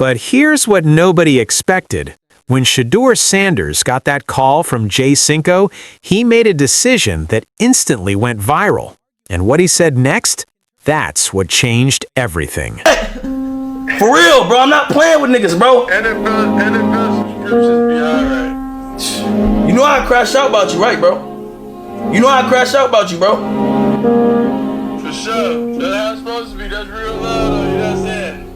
But here's what nobody expected. When Shedeur Sanders got that call from Jay Cinco, he made a decision that instantly went viral. And what he said next? That's what changed everything. For real, bro. I'm not playing with niggas, bro. NFL subscriptions be alright. You know I crashed out about you, right, bro? You know I crashed out about you, bro. For sure. That's how it's supposed to be. That's real love, though. You know what I'm saying?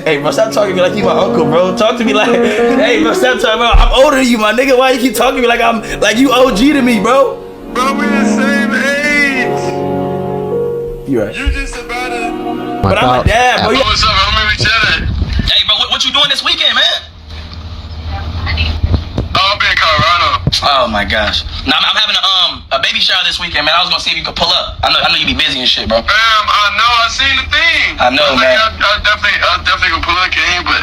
Hey, bro, stop talking to me like you my uncle, bro. Talk to me like, hey, bro, stop talking, bro. I'm older than you, my nigga. Why you keep talking to me like I'm, like you OG to me, bro? Bro, we the same age. You right. You just about to... But I'm a dad, bro. What's up, homie? We chatting. Hey, bro, what you doing this weekend, man? Oh, I'll be in Colorado. Oh my gosh. Now I'm having a baby shower this weekend, man. I was gonna see if you could pull up. I know you be busy and shit, bro. Fam, I know. I seen the thing. I know, man. I definitely gonna pull up, game, but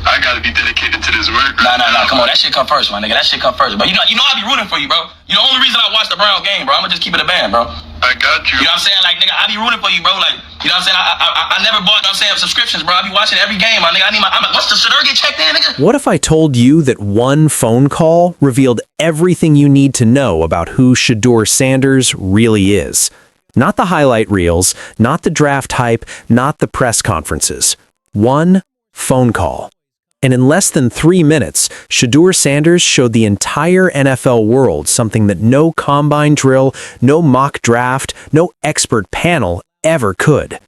I gotta be dedicated to this work. Nah. Come on, that shit come first, my nigga. That shit come first. But you know I be rooting for you, bro. You the only reason I watch the Brown game, bro. I'ma just keep it a band, bro. I got you. You know what I'm saying? Like, nigga, I be rooting for you, bro. Like, you know what I'm saying? I never bought, you know what I'm saying, subscriptions, bro. I be watching every game, my nigga. What's the Shedeur get checked in, nigga? What if I told you that one phone call revealed everything you need to know about who Shedeur Sanders really is? Not the highlight reels, not the draft hype, not the press conferences. One phone call. And in less than 3 minutes, Shedeur Sanders showed the entire NFL world something that no combine drill, no mock draft, no expert panel ever could.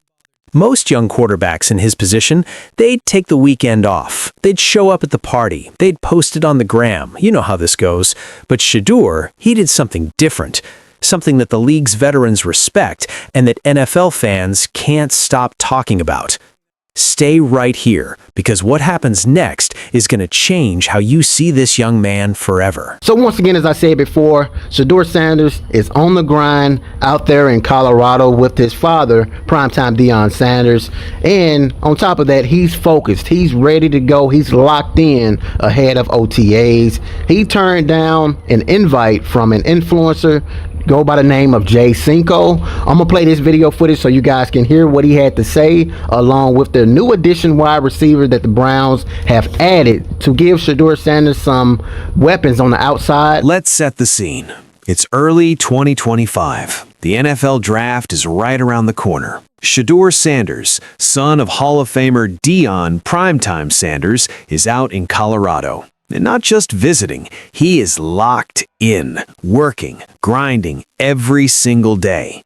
Most young quarterbacks in his position, they'd take the weekend off. They'd show up at the party. They'd post it on the gram. You know how this goes. But Shedeur, he did something different. Something that the league's veterans respect and that NFL fans can't stop talking about. Stay right here, because what happens next is going to change how you see this young man forever. So once again, as I said before, Shedeur Sanders is on the grind out there in Colorado with his father, primetime Tylon Sanders. And on top of that, he's focused. He's ready to go. He's locked in ahead of OTAs. He turned down an invite from an influencer go by the name of Jay Cinco. I'm gonna play this video footage so you guys can hear what he had to say, along with the new addition wide receiver that the Browns have added to give Shedeur Sanders some weapons on the outside. Let's set the scene. It's early 2025. The NFL draft is right around the corner. Shedeur Sanders, son of Hall of Famer Deion Primetime Sanders, is out in Colorado. And not just visiting, he is locked in, working, grinding every single day.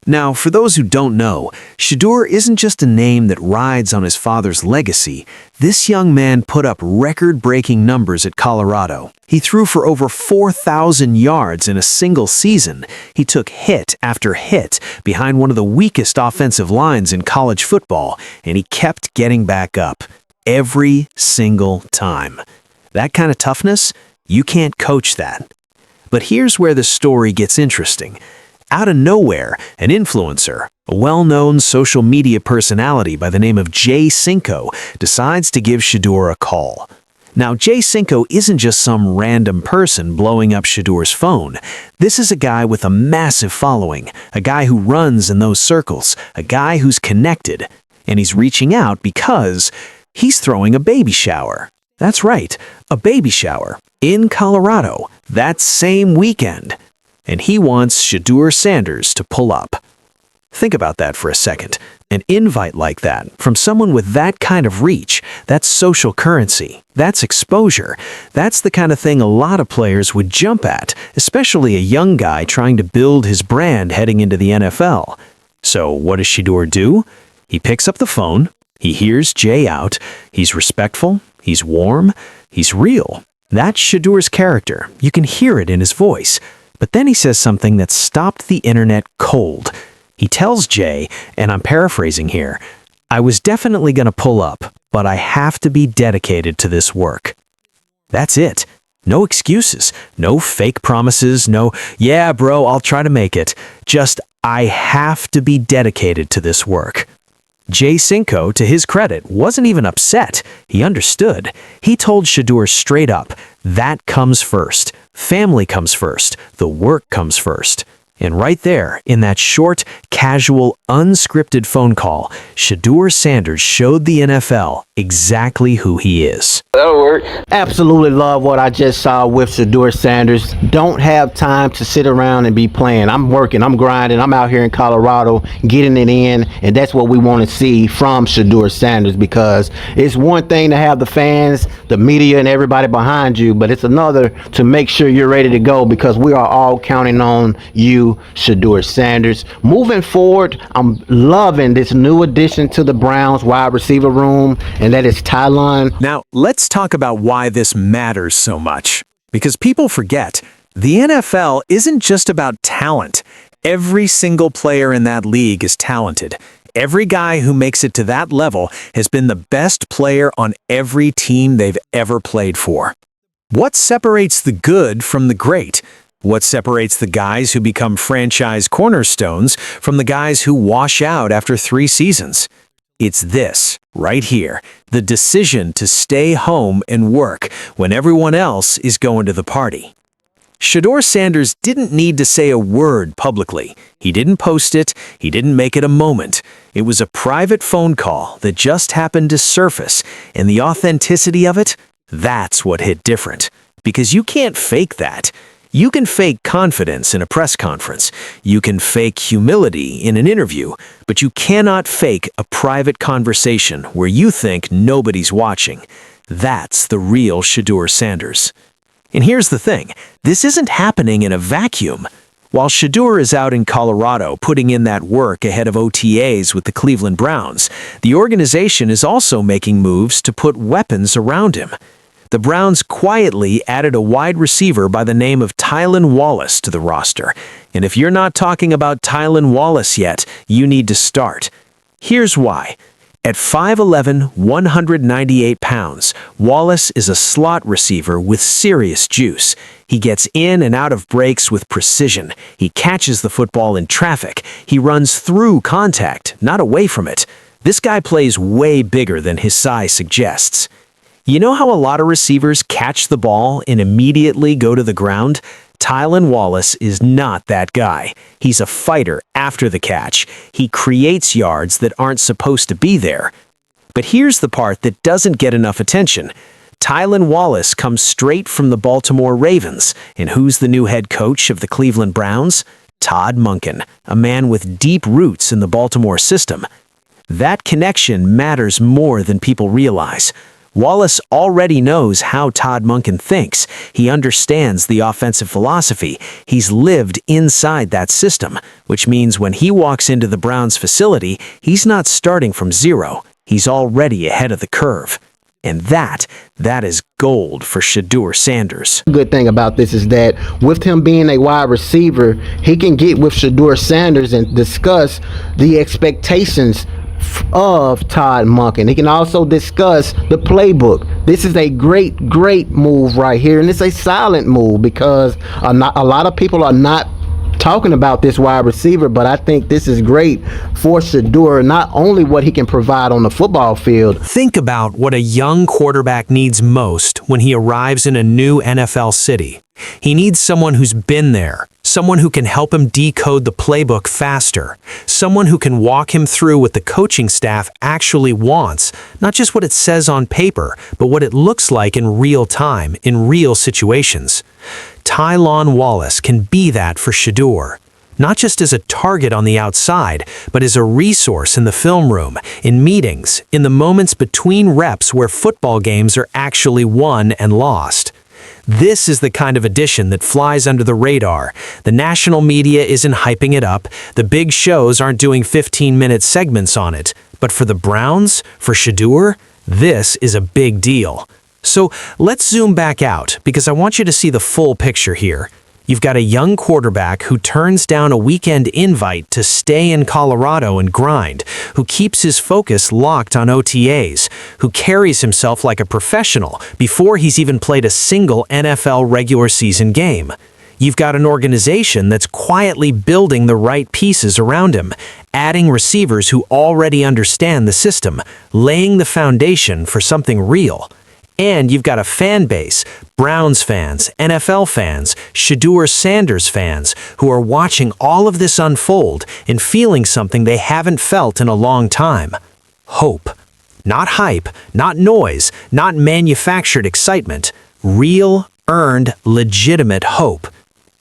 Now, for those who don't know, Shedeur isn't just a name that rides on his father's legacy. This young man put up record-breaking numbers at Colorado. He threw for over 4,000 yards in a single season. He took hit after hit behind one of the weakest offensive lines in college football, and he kept getting back up every single time. That kind of toughness, you can't coach that. But here's where the story gets interesting. Out of nowhere, an influencer, a well-known social media personality by the name of Jay Cinco, decides to give Shedeur a call. Now, Jay Cinco isn't just some random person blowing up Shedeur's phone. This is a guy with a massive following, a guy who runs in those circles, a guy who's connected. And he's reaching out because he's throwing a baby shower. That's right, a baby shower in Colorado that same weekend. And he wants Shedeur Sanders to pull up. Think about that for a second. An invite like that from someone with that kind of reach, that's social currency, that's exposure. That's the kind of thing a lot of players would jump at, especially a young guy trying to build his brand heading into the NFL. So what does Shedeur do? He picks up the phone, he hears Jay out, he's respectful, he's warm, he's real. That's Shedeur's character. You can hear it in his voice. But then he says something that stopped the internet cold. He tells Jay, and I'm paraphrasing here, "I was definitely going to pull up, but I have to be dedicated to this work." That's it. No excuses, no fake promises, no, "Yeah, bro, I'll try to make it." Just, "I have to be dedicated to this work." Jay Cinco, to his credit, wasn't even upset. He understood. He told Shedeur straight up, that comes first. Family comes first. The work comes first. And right there, in that short, casual, unscripted phone call, Shedeur Sanders showed the NFL exactly who he is. That'll work. Absolutely love what I just saw with Shedeur Sanders. Don't have time to sit around and be playing. I'm working, I'm grinding, I'm out here in Colorado getting it in, and that's what we want to see from Shedeur Sanders, because it's one thing to have the fans, the media, and everybody behind you, but it's another to make sure you're ready to go, because we are all counting on you, Shedeur Sanders. Moving forward, I'm loving this new addition to the Browns wide receiver room, and that is Tylon. Now, let's talk about why this matters so much. Because people forget, the NFL isn't just about talent. Every single player in that league is talented. Every guy who makes it to that level has been the best player on every team they've ever played for. What separates the good from the great? What separates the guys who become franchise cornerstones from the guys who wash out after 3 seasons? It's this, right here, the decision to stay home and work when everyone else is going to the party. Shedeur Sanders didn't need to say a word publicly. He didn't post it, he didn't make it a moment. It was a private phone call that just happened to surface, and the authenticity of it, that's what hit different. Because you can't fake that. You can fake confidence in a press conference. You can fake humility in an interview, but you cannot fake a private conversation where you think nobody's watching. That's the real Shedeur Sanders. And here's the thing, this isn't happening in a vacuum. While Shedeur is out in Colorado putting in that work ahead of OTAs with the Cleveland Browns, the organization is also making moves to put weapons around him. The Browns quietly added a wide receiver by the name of Tylon Wallace to the roster. And if you're not talking about Tylon Wallace yet, you need to start. Here's why. At 5'11", 198 pounds, Wallace is a slot receiver with serious juice. He gets in and out of breaks with precision. He catches the football in traffic. He runs through contact, not away from it. This guy plays way bigger than his size suggests. You know how a lot of receivers catch the ball and immediately go to the ground? Tylon Wallace is not that guy. He's a fighter after the catch. He creates yards that aren't supposed to be there. But here's the part that doesn't get enough attention. Tylon Wallace comes straight from the Baltimore Ravens. And who's the new head coach of the Cleveland Browns? Todd Monken, a man with deep roots in the Baltimore system. That connection matters more than people realize. Wallace already knows how Todd Monken thinks. He understands the offensive philosophy. He's lived inside that system, which means when he walks into the Browns facility, he's not starting from zero. He's already ahead of the curve. And that is gold for Shedeur Sanders. The good thing about this is that with him being a wide receiver, he can get with Shedeur Sanders and discuss the expectations of Todd Monken. He can also discuss the playbook. This is a great move right here, and it's a silent move because a lot of people are not talking about this wide receiver, but I think this is great for Shedeur, not only what he can provide on the football field. Think about what a young quarterback needs most when he arrives in a new NFL city. He needs someone who's been there, someone who can help him decode the playbook faster, someone who can walk him through what the coaching staff actually wants, not just what it says on paper, but what it looks like in real time, in real situations. Tylon Wallace can be that for Shedeur, not just as a target on the outside, but as a resource in the film room, in meetings, in the moments between reps where football games are actually won and lost. This is the kind of addition that flies under the radar. The national media isn't hyping it up. The big shows aren't doing 15-minute segments on it. But for the Browns, for Shedeur, this is a big deal. So let's zoom back out because I want you to see the full picture here. You've got a young quarterback who turns down a weekend invite to stay in Colorado and grind, who keeps his focus locked on OTAs, who carries himself like a professional before he's even played a single NFL regular season game. You've got an organization that's quietly building the right pieces around him, adding receivers who already understand the system, laying the foundation for something real. And you've got a fan base Browns fans, NFL fans, Shedeur Sanders fans, who are watching all of this unfold and feeling something they haven't felt in a long time. Hope. Not hype, not noise, not manufactured excitement. Real, earned, legitimate hope.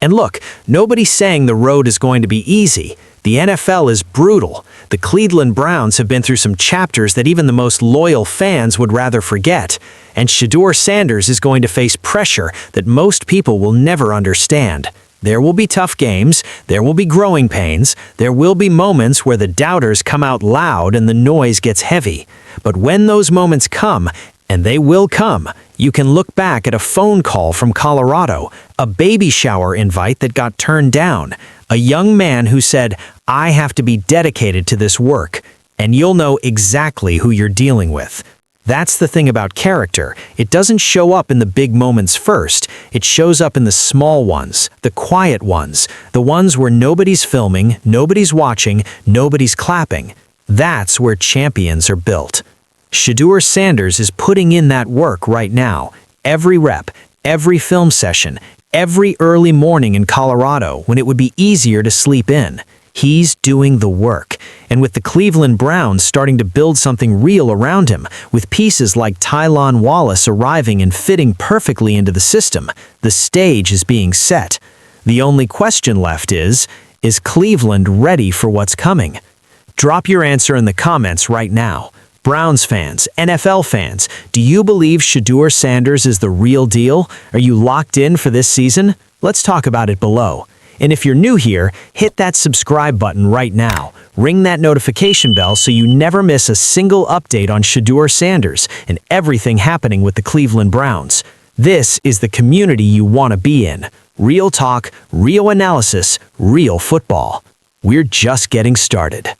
And look, nobody's saying the road is going to be easy. The NFL is brutal. The Cleveland Browns have been through some chapters that even the most loyal fans would rather forget. And Shedeur Sanders is going to face pressure that most people will never understand. There will be tough games, there will be growing pains, there will be moments where the doubters come out loud and the noise gets heavy. But when those moments come, and they will come, you can look back at a phone call from Colorado, a baby shower invite that got turned down, a young man who said, "I have to be dedicated to this work," and you'll know exactly who you're dealing with. That's the thing about character. It doesn't show up in the big moments first. It shows up in the small ones, the quiet ones, the ones where nobody's filming, nobody's watching, nobody's clapping. That's where champions are built. Shedeur Sanders is putting in that work right now. Every rep, every film session, every early morning in Colorado when it would be easier to sleep in. He's doing the work. And with the Cleveland Browns starting to build something real around him, with pieces like Tylon Wallace arriving and fitting perfectly into the system, the stage is being set. The only question left is Cleveland ready for what's coming? Drop your answer in the comments right now. Browns fans, NFL fans, do you believe Shedeur Sanders is the real deal? Are you locked in for this season? Let's talk about it below. And if you're new here, hit that subscribe button right now. Ring that notification bell so you never miss a single update on Shedeur Sanders and everything happening with the Cleveland Browns. This is the community you want to be in. Real talk, real analysis, real football. We're just getting started.